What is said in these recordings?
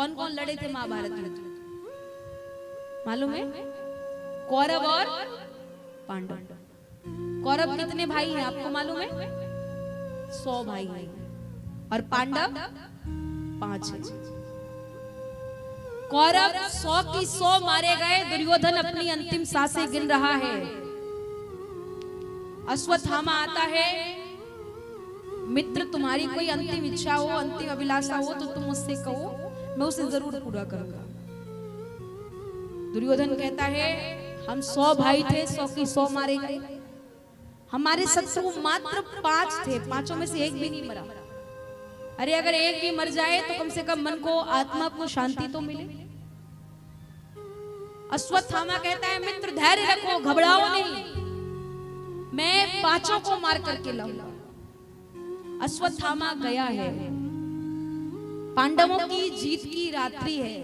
कौन कौन लड़े थे महाभारत में मालूम है? कौरव और पांडव। कौरव कितने भाई हैं आपको मालूम है? 100 भाई हैं और पांडव 5 हैं। कौरव 100 की 100 मारे गए। दुर्योधन अपनी अंतिम सांसें गिन रहा है। अश्वत्थामा आता है, मित्र तुम्हारी कोई अंतिम इच्छा हो, अंतिम अभिलाषा हो तो तुम मुझसे कहो, मैं उसे जरूर पूरा करूंगा। दुर्योधन कहता है हम 100 भाई थे, 100 की 100 मारे गए। हमारे शत्रु मात्र 5 थे, 5 में से एक भी नहीं मरा। अरे अगर एक भी मर जाए तो कम से कम मन को, आत्मा को शांति तो मिले। अश्वत्थामा कहता है मित्र धैर्य रखो, घबराओ नहीं, मैं 5 को मार करके लाऊंगा। अश्वत्थामा गया है। पांडवों की जीत की रात्रि है।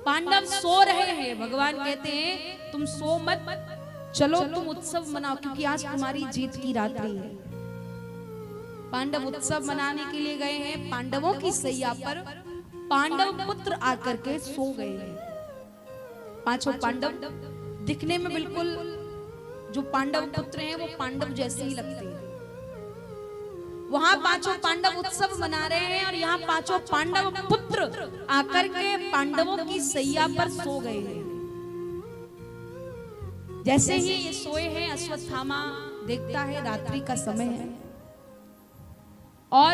पांडव सो रहे हैं। भगवान कहते हैं तुम सो मत, चलो तुम उत्सव मनाओ क्योंकि आज तुम्हारी जीत की रात्रि है। पांडव उत्सव मनाने के लिए गए हैं। पांडवों की सैया पर पांडव पुत्र आकर के सो गए हैं। 5 पांडव दिखने में बिल्कुल जो पांडव पुत्र हैं वो पांडव जैसे ही लगते हैं। वहां 5 पांडव उत्सव मना रहे हैं और यहाँ 5 पांडव पुत्र आकर के पांडवों की सैया पर सो गए हैं। जैसे ही ये सोए हैं, अश्वत्थामा देखता है रात्रि का समय है और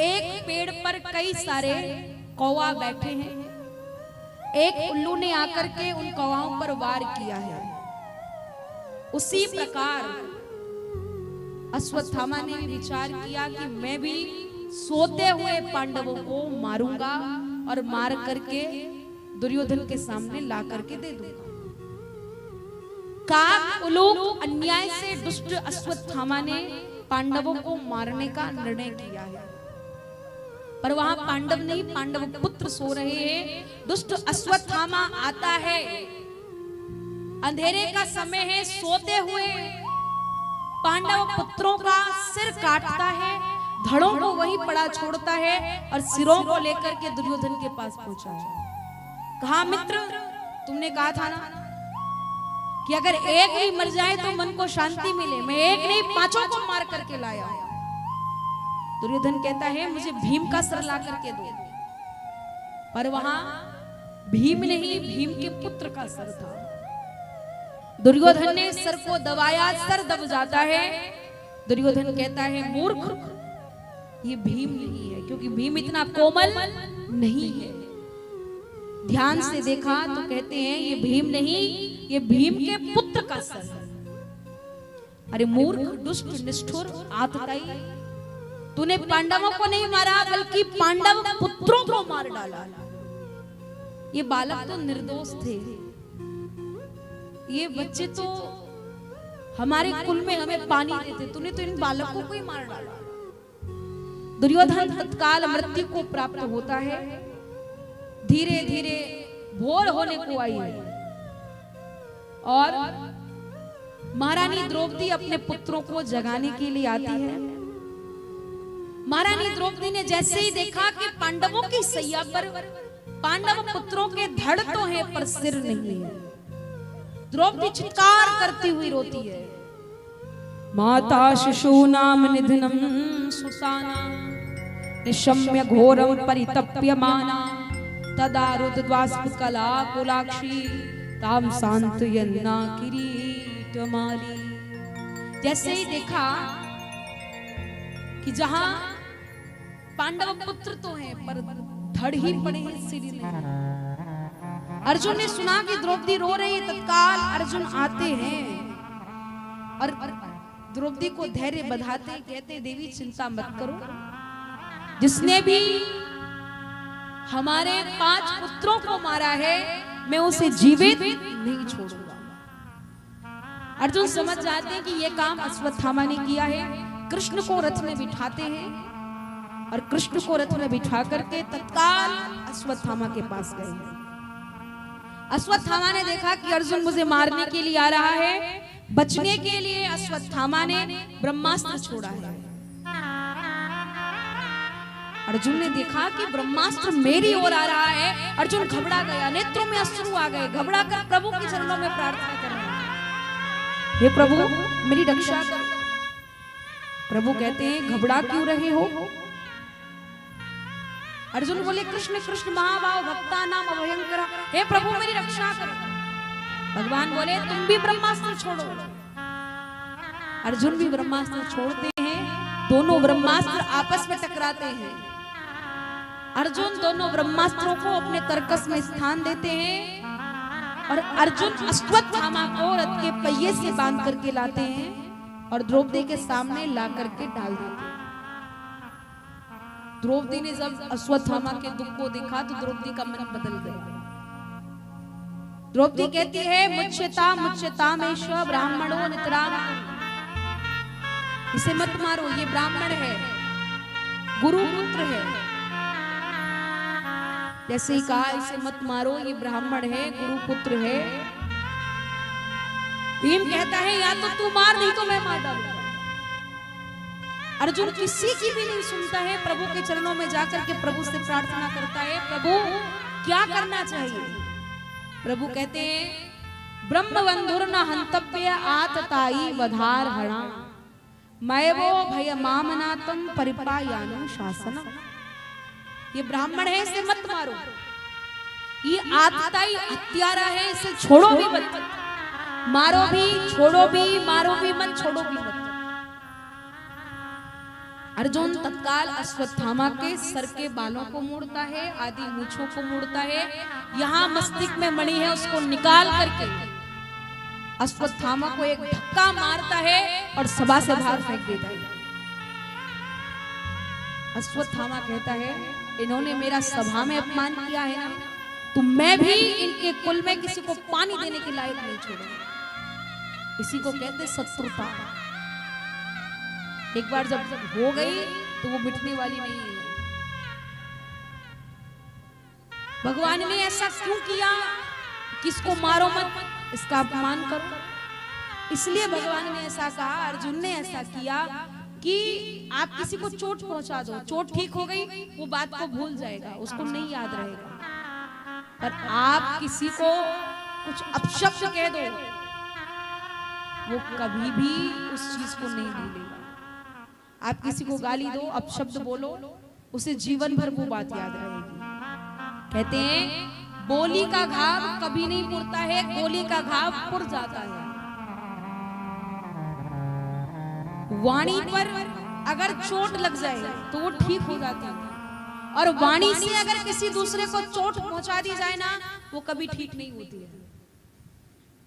एक पेड़ पर कई सारे कौवा बैठे हैं। एक उल्लू ने आकर के उन कौवाओं पर वार किया है। उसी प्रकार अश्वत्थामा ने विचार किया कि मैं भी सोते हुए पांडवों को मारूंगा और मार करके दुर्योधन के सामने ला करके दे दूंगा। काक उलूक अन्याय से दुष्ट अश्वत्थामा ने पांडवों को मारने का निर्णय किया है। पर वहां पांडव नहीं, पांडव पुत्र सो रहे हैं। दुष्ट अश्वत्थामा आता है, अंधेरे का समय है, सोते हुए पांडव पुत्रों का सिर काटता है, धड़ों को वहीं पड़ा छोड़ता है और सिरों को लेकर के दुर्योधन के पास पहुंचा है। कहा मित्र तुमने कहा था ना कि अगर एक ही मर जाए तो मन को शांति मिले, मैं एक नहीं 5 को मार करके लाया। दुर्योधन कहता है मुझे भीम का सर ला करके दो। पर वहां भीम नहीं, भीम के पुत्र का सर था। दुर्योधन ने सर को दबाया, सर दब जाता है। दुर्योधन कहता है मूर्ख, ये भीम नहीं है, क्योंकि भीम इतना कोमल नहीं है। ध्यान से देखा तो कहते हैं ये भीम नहीं, ये भीम के पुत्र का सर। अरे मूर्ख, दुष्ट, निष्ठुर, आतताई, तूने पांडवों को नहीं मारा बल्कि पांडव पुत्रों को मार डाला। ये बालक तो निर्दोष थे, ये बच्चे तो हमारे कुल में हमें पानी देते, तूने तो इन बालकों को ही मार डाला। दुर्योधन तत्काल मृत्यु को प्राप्त होता है। धीरे धीरे भोर होने को आई है और महारानी द्रौपदी अपने पुत्रों को जगाने के लिए आती है। महारानी द्रौपदी ने जैसे ही देखा कि पांडवों की सैया पर पांडव पुत्रों के धड़ तो हैं पर सिर नहीं है, द्रौपदी चित्कार करती हुई रोती है। माता शिशूनाम निधनम सुसाना निशम्य घोरम परितप्यमाना तदा रुद्रद्वास्पकला कुलाक्षी ताम सांत्वयन्ना किरीटमाली। जैसे ही देखा कि जहां पांडव पुत्र तो हैं पर धड़ ही पड़े हैं, सिर नहीं। अर्जुन ने सुना कि द्रौपदी रो रही है, तत्काल अर्जुन आते हैं और द्रौपदी को धैर्य बधाते, कहते देवी चिंता मत करो, जिसने भी हमारे 5 पुत्रों को मारा है मैं उसे जीवित नहीं छोड़ूंगा। अर्जुन समझ जाते हैं कि यह काम अश्वत्थामा ने किया है। कृष्ण को रथ में बिठाते हैं और कृष्ण को रथ में बिठा करके तत्काल अश्वत्थामा के पास गए हैं। अश्वत्थामा ने देखा कि अर्जुन मुझे मारने के लिए आ रहा है, बचने के लिए अश्वत्थामा ने ब्रह्मास्त्र छोड़ा है। अर्जुन ने देखा कि ब्रह्मास्त्र मेरी ओर आ रहा है। अर्जुन घबरा गया, नेत्रों में अश्रु आ गए, घबरा कर प्रभु के चरणों में प्रार्थना कर रहे हैं, हे प्रभु मेरी रक्षा करो। प्रभु कहते हैं घबरा क्यों रहे हो? अर्जुन बोले कृष्ण कृष्ण महाभाव भक्ता नाम अभयंकर, हे प्रभु मेरी रक्षा करो। भगवान बोले तुम भी ब्रह्मास्त्र छोड़ो। अर्जुन भी ब्रह्मास्त्र छोड़ते हैं, दोनों ब्रह्मास्त्र आपस में टकराते हैं। अर्जुन दोनों ब्रह्मास्त्रों को अपने तरकस में स्थान देते हैं और अर्जुन अश्वत्थामा को रथ के पहिए से बांध करके लाते हैं और द्रौपदी के सामने ला करके डाल देते हैं। द्रौपदी ने जब अश्वत्थामा के दुख को देखा तो द्रौपदी का मन बदल गया। द्रौपदी कहती है मुच्यता में ब्राह्मणो नितराम, इसे मत मारो, ये ब्राह्मण है, गुरुपुत्र है। जैसे ही कहा इसे मत मारो, ये ब्राह्मण है, गुरुपुत्र है। भीम कहता है या तो तू मार, नहीं तो मैं मार डालूंगा। अर्जुन किसी की भी नहीं सुनता है, प्रभु के चरणों में जाकर के प्रभु से प्रार्थना करता है, प्रभु क्या करना चाहिए? प्रभु कहते हैं ब्रह्मबंधुर न हंतव्य आतताई वधार हणा, मैं वो भय मामनातम परिपायानु शासनम। ये ब्राह्मण है, इसे मत मारो, ये आतताई हत्यारा है, इसे छोड़ो भी मत, मारो भी, छोड़ो भी, मारो भी मत, छोड़ो भी मत। अर्जुन तत्काल अश्वत्थामा के सर के बालों को मोड़ता है, आदि मूछों को मोड़ता है, यहाँ मस्तिष्क में मणि है उसको निकाल करके अश्वत्थामा को एक धक्का मारता है और सभा से बाहर फेंक देता है। अश्वत्थामा कहता है इन्होंने मेरा सभा में अपमान किया है ना, तो मैं भी इनके कुल में किसी को पानी देने के लायक नहीं छोड़ूंगा। इसी को कहते शत्रुता। एक बार जब हो गई तो वो मिटने वाली नहीं है। भगवान ने ऐसा क्यों किया? किसको मारो मत, इसका अपमान करो। इसलिए भगवान ने ऐसा कहा, अर्जुन ने ऐसा किया कि आप किसी को चोट पहुंचा दो, चोट ठीक हो गई, वो बात को भूल जाएगा, उसको नहीं याद रहेगा। पर आप किसी को कुछ अपशब्द कह दो, वो कभी भी उस चीज को नहीं भूलेगा। आप किसी को गाली दो, अपशब्द बोलो, उसे जीवन भर वो बात याद रहेगी। कहते हैं बोली का घाव कभी नहीं पुरता है, गोली का घाव पुर जाता है। वाणी पर अगर चोट लग जाए तो वो ठीक हो जाती है, और वाणी से अगर किसी दूसरे को चोट पहुंचा दी जाए ना, वो कभी ठीक नहीं होती है।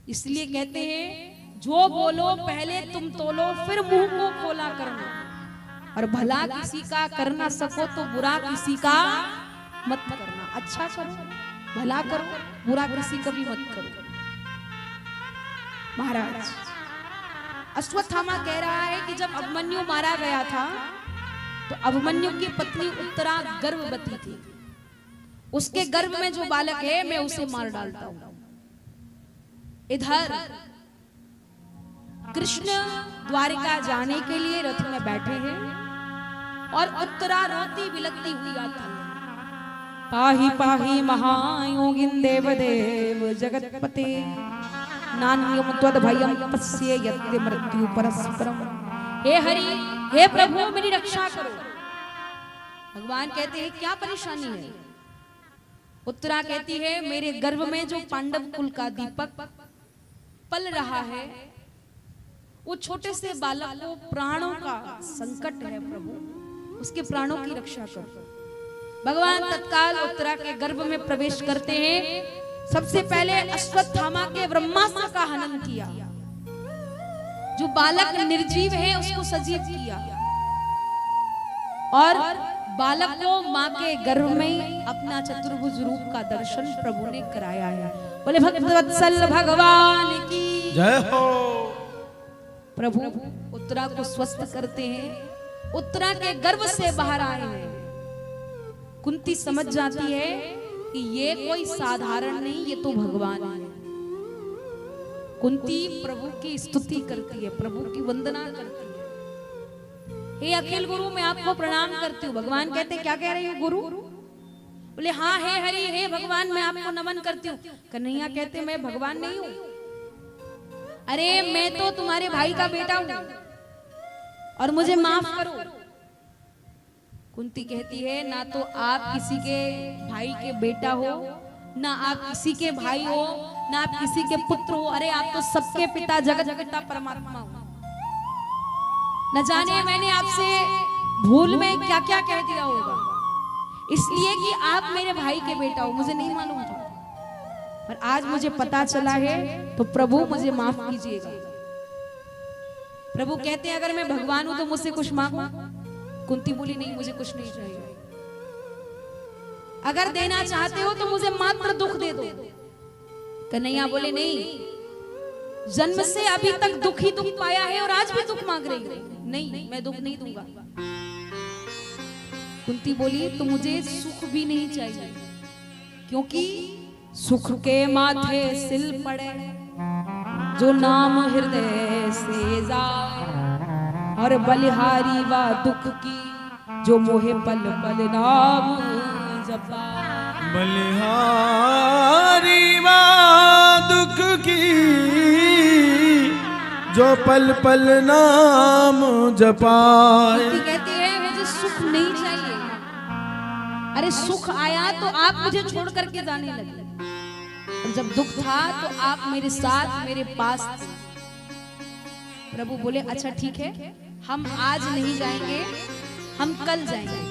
इसलिए कहते हैं जो बोलो पहले तुम तोलो, फिर मुंह को खोला करना, और भला किसी का कर ना सको तो बुरा किसी का मत करना। अच्छा करो, भला करो, बुरा किसी का भी मत करो। महाराज अश्वत्थामा कह रहा है कि जब अभिमन्यु मारा गया था तो अभिमन्यु की पत्नी उत्तरा गर्भवती थी। उसके गर्भ में जो बालक है मैं उसे मार डालता हूं। इधर कृष्ण द्वारिका जाने के लिए रथ में बैठे हैं और उत्तरा रोती बिलखती हुई आती है। पाहि पाहि महायोगिन देवदेव जगतपते नान्यम त्वद्भयं पश्ये यद्य मृत्यु परस्परम। हे हरि, हे प्रभु मेरी रक्षा करो। भगवान कहते हैं क्या परेशानी है? उत्तरा कहती है मेरे गर्भ में जो पांडव कुल का दीपक पल रहा है, वो छोटे से बालक को प्राणों का संकट है प्रभु, उसके प्राणों की रक्षा करो। भगवान तत्काल उत्तरा के गर्भ में प्रवेश करते हैं। सबसे पहले अश्वत्थामा के ब्रह्मास्त्र का हनन किया, जो बालक निर्जीव है उसको सजीव किया, और बालक को मां के गर्भ में अपना चतुर्भुज रूप का दर्शन प्रभु ने कराया है। बोले भक्तवत्सल भगवान की जय हो। प्रभु उत्तरा को स्वस्थ करते हैं। उत्तरा के गर्भ से बाहर आए हैं। कुंती समझ जाती है कि ये कोई साधारण नहीं, ये तो भगवान है। कुंती प्रभु की स्तुति करती है, प्रभु की वंदना करती है। हे अखिल गुरु मैं आपको प्रणाम करती हूँ। भगवान कहते क्या कह रही हो गुरु? बोले हाँ हे हरि, हे भगवान मैं आपको नमन करती हूँ। कन्हैया कहते मैं भगवान नहीं हूँ, अरे मैं तो तुम्हारे भाई का बेटा हूँ और मुझे माफ करो। कुंती कहती है ना तो आप किसी के भाई के बेटा हो, ना आप किसी के भाई हो, ना आप किसी के पुत्र हो, अरे आप तो सबके पिता जगत पिता परमात्मा हो। न जाने मैंने आपसे भूल में क्या क्या कह दिया होगा, इसलिए कि आप मेरे भाई के बेटा हो, मुझे नहीं मालूम था, पर आज मुझे पता चला है, तो प्रभु मुझे माफ कीजिएगा। प्रभु कहते हैं अगर मैं भगवान हूं तो मुझसे कुछ मांगो। कुंती बोली नहीं मुझे कुछ नहीं चाहिए, अगर देना चाहते हो तो मुझे मात्र दुख दे दो। कन्हैया बोले नहीं, जन्म से अभी तक दुख ही दुख पाया है और आज भी दुख मांग रही है। नहीं मैं दुख नहीं दूंगा। कुंती बोली तो मुझे सुख भी नहीं चाहिए, क्योंकि सुख के माथे सिल पड़े जो नाम हृदय से जाए, और बलिहारी वा दुख की जो मोहे पल पल नाम जपा। बलिहारी वा दुख की जो पल पल नाम जपाए। कहती है मुझे सुख नहीं चाहिए। अरे सुख आया तो आप मुझे छोड़ करके जाने लगे, और जब दुख था तो आप मेरे साथ मेरे पास थे। प्रभु बोले अच्छा ठीक है, हम आज नहीं जाएंगे, हम कल जाएंगे।